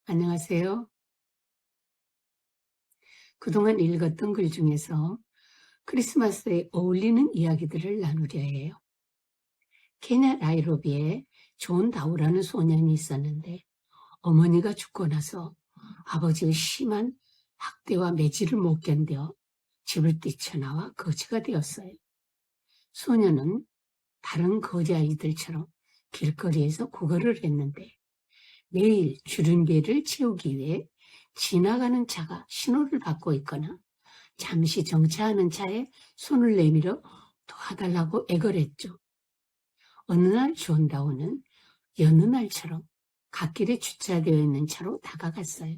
안녕하세요. 그동안 읽었던 글 중에서 크리스마스에 어울리는 이야기들을 나누려 해요. 케냐 나이로비에 존 다우라는 소년이 있었는데 어머니가 죽고 나서 아버지의 심한 학대와 매질을 못 견뎌 집을 뛰쳐나와 거지가 되었어요. 소년은 다른 거지 아이들처럼 길거리에서 구걸을 했는데 매일 주륜비를 채우기 위해 지나가는 차가 신호를 받고 있거나 잠시 정차하는 차에 손을 내밀어 도와달라고 애걸했죠. 어느 날 존다우는 여느 날처럼 갓길에 주차되어 있는 차로 다가갔어요.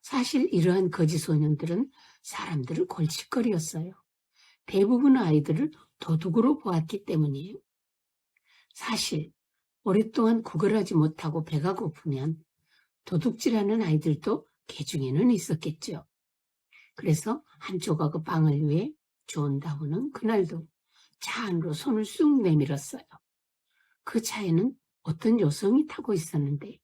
사실 이러한 거지 소년들은 사람들을 골칫거리였어요. 대부분 아이들을 도둑으로 보았기 때문이에요. 사실 오랫동안 구걸하지 못하고 배가 고프면 도둑질하는 아이들도 개 중에는 있었겠죠. 그래서 한 조각의 빵을 위해 존다우는 그날도 차 안으로 손을 쑥 내밀었어요. 그 차에는 어떤 여성이 타고 있었는데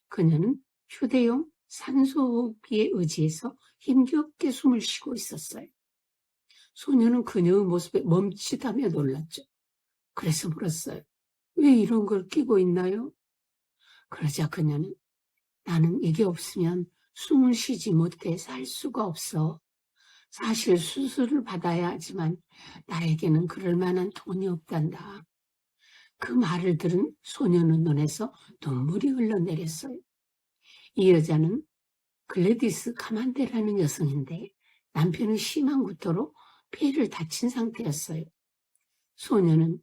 그녀는 휴대용 산소호흡기에 의지해서 힘겹게 숨을 쉬고 있었어요. 소녀는 그녀의 모습에 멈칫하며 놀랐죠. 그래서 물었어요. 왜 이런 걸 끼고 있나요? 그러자 그녀는 나는 이게 없으면 숨을 쉬지 못해 살 수가 없어. 사실 수술을 받아야 하지만 나에게는 그럴 만한 돈이 없단다. 그 말을 들은 소녀의 눈에서 눈물이 흘러내렸어요. 이 여자는 글래디스 카만데라는 여성인데 남편은 심한 구토로 폐를 다친 상태였어요. 소녀는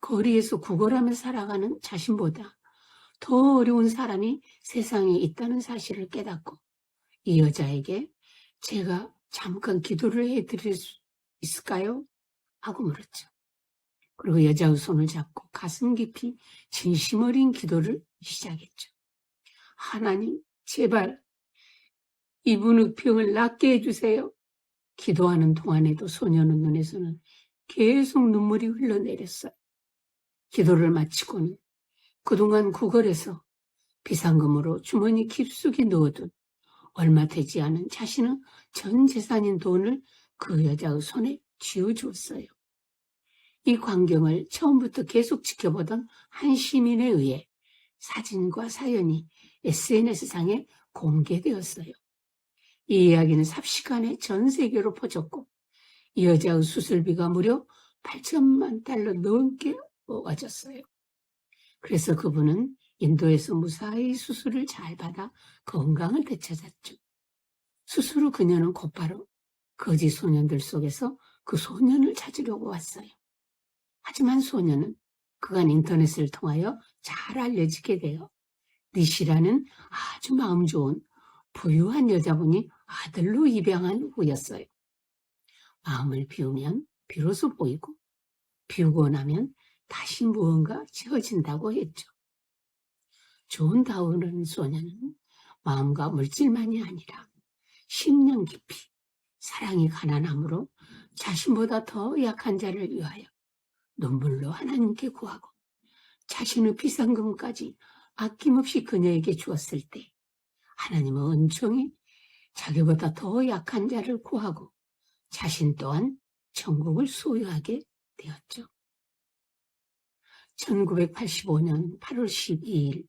거리에서 구걸하며 살아가는 자신보다 더 어려운 사람이 세상에 있다는 사실을 깨닫고 이 여자에게 제가 잠깐 기도를 해드릴 수 있을까요? 하고 물었죠. 그리고 여자의 손을 잡고 가슴 깊이 진심 어린 기도를 시작했죠. 하나님, 제발 이분의 병을 낫게 해주세요. 기도하는 동안에도 소녀의 눈에서는 계속 눈물이 흘러내렸어요. 기도를 마치고는 그동안 구걸에서 비상금으로 주머니 깊숙이 넣어둔 얼마 되지 않은 자신의 전 재산인 돈을 그 여자의 손에 쥐어주었어요. 이 광경을 처음부터 계속 지켜보던 한 시민에 의해 사진과 사연이 SNS상에 공개되었어요. 이 이야기는 삽시간에 전 세계로 퍼졌고 이 여자의 수술비가 무려 8천만 달러 넘게 모아졌어요. 그래서 그분은 인도에서 무사히 수술을 잘 받아 건강을 되찾았죠. 수술 후 그녀는 곧바로 거지 소년들 속에서 그 소년을 찾으려고 왔어요. 하지만 소년은 그간 인터넷을 통하여 잘 알려지게 되어 리시라는 아주 마음 좋은 부유한 여자분이 아들로 입양한 후였어요. 마음을 비우면 비로소 보이고 비우고 나면 다시 무언가 지어진다고 했죠. 존 다우라는 소년은 마음과 물질만이 아니라 심령 깊이 사랑이 가난함으로 자신보다 더 약한 자를 위하여 눈물로 하나님께 구하고 자신의 비상금까지 아낌없이 그녀에게 주었을 때 하나님은 은총이 자기보다 더 약한 자를 구하고 자신 또한 천국을 소유하게 되었죠. 1985년 8월 12일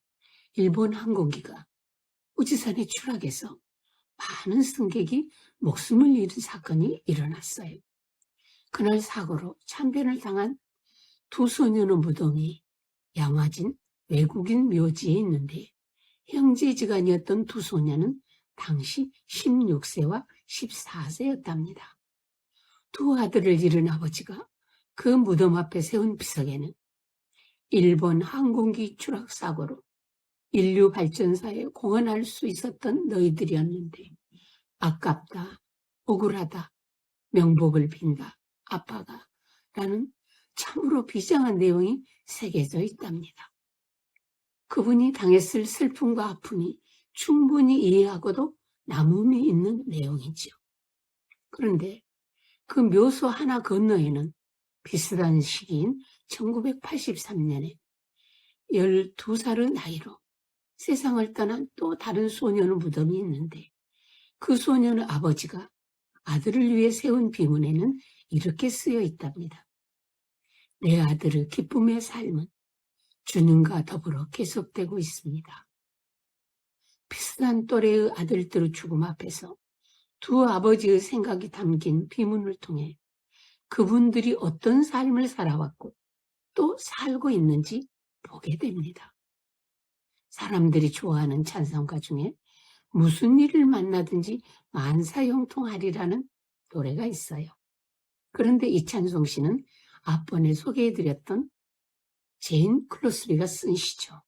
일본 항공기가 후지산에 추락해서 많은 승객이 목숨을 잃은 사건이 일어났어요. 그날 사고로 참변을 당한 두 소년의 무덤이 양화진 외국인 묘지에 있는데 형제지간이었던 두 소녀는 당시 16세와 14세였답니다. 두 아들을 잃은 아버지가 그 무덤 앞에 세운 비석에는 일본 항공기 추락 사고로 인류 발전사에 공헌할 수 있었던 너희들이었는데 아깝다, 억울하다, 명복을 빈다, 아빠가 라는 참으로 비장한 내용이 새겨져 있답니다. 그분이 당했을 슬픔과 아픔이 충분히 이해하고도 남음이 있는 내용이지요. 그런데 그 묘소 하나 건너에는 비슷한 시기인 1983년에 12살의 나이로 세상을 떠난 또 다른 소년의 무덤이 있는데 그 소년의 아버지가 아들을 위해 세운 비문에는 이렇게 쓰여 있답니다. 내 아들의 기쁨의 삶은 주님과 더불어 계속되고 있습니다. 비슷한 또래의 아들들의 죽음 앞에서 두 아버지의 생각이 담긴 비문을 통해 그분들이 어떤 삶을 살아왔고 또 살고 있는지 보게 됩니다. 사람들이 좋아하는 찬송가 중에 무슨 일을 만나든지 만사형통하리라는 노래가 있어요. 그런데 이 찬송시는 앞번에 소개해드렸던 제인 클로스비가 쓴 시죠.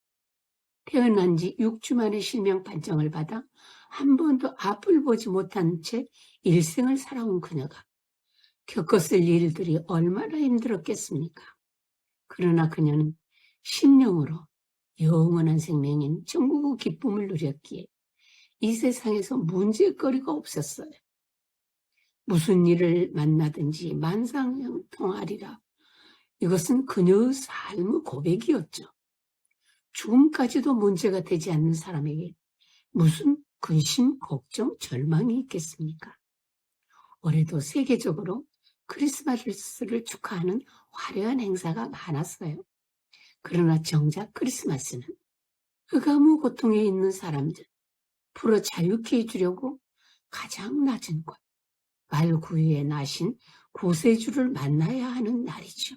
태어난 지 6주 만에 실명 판정을 받아 한 번도 앞을 보지 못한 채 일생을 살아온 그녀가 겪었을 일들이 얼마나 힘들었겠습니까? 그러나 그녀는 심령으로 영원한 생명인 천국의 기쁨을 누렸기에 이 세상에서 문제거리가 없었어요. 무슨 일을 만나든지 만사형통하리라. 이것은 그녀의 삶의 고백이었죠. 죽음까지도 문제가 되지 않는 사람에게 무슨 근심, 걱정, 절망이 있겠습니까? 올해도 세계적으로 크리스마스를 축하하는 화려한 행사가 많았어요. 그러나 정작 크리스마스는 흑암의 고통에 있는 사람들 풀어 자유케 해주려고 가장 낮은 곳, 말구유에 나신 구세주를 만나야 하는 날이죠.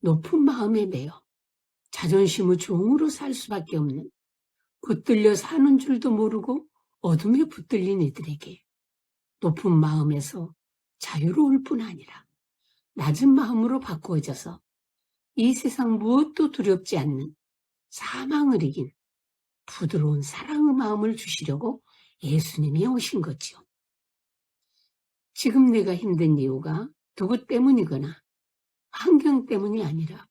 높은 마음에 매여 자존심의 종으로 살 수밖에 없는 붙들려 사는 줄도 모르고 어둠에 붙들린 이들에게 높은 마음에서 자유로울 뿐 아니라 낮은 마음으로 바꾸어져서 이 세상 무엇도 두렵지 않는 사망을 이긴 부드러운 사랑의 마음을 주시려고 예수님이 오신 거지요. 지금 내가 힘든 이유가 누구 때문이거나 환경 때문이 아니라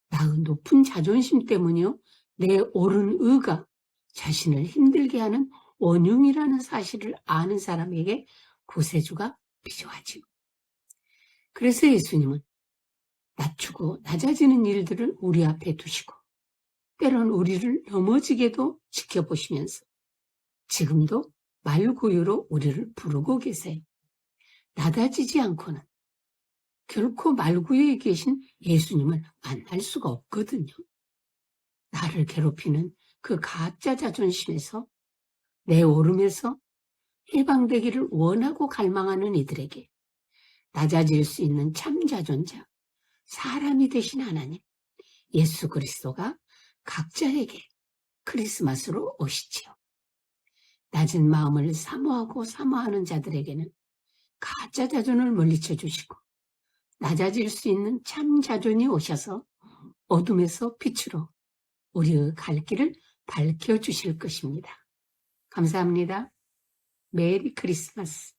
나의 높은 자존심 때문이요. 내 옳은 의가 자신을 힘들게 하는 원흉이라는 사실을 아는 사람에게 구세주가 필요하지요. 그래서 예수님은 낮추고 낮아지는 일들을 우리 앞에 두시고 때론 우리를 넘어지게도 지켜보시면서 지금도 말구유로 우리를 부르고 계세요. 낮아지지 않고는 결코 말구유에 계신 예수님을 만날 수가 없거든요. 나를 괴롭히는 그 가짜 자존심에서 내 오름에서 해방되기를 원하고 갈망하는 이들에게 낮아질 수 있는 참 자존자, 사람이 되신 하나님, 예수 그리스도가 각자에게 크리스마스로 오시지요. 낮은 마음을 사모하고 사모하는 자들에게는 가짜 자존을 물리쳐 주시고 낮아질 수 있는 참 자존이 오셔서 어둠에서 빛으로 우리의 갈 길을 밝혀주실 것입니다. 감사합니다. 메리 크리스마스.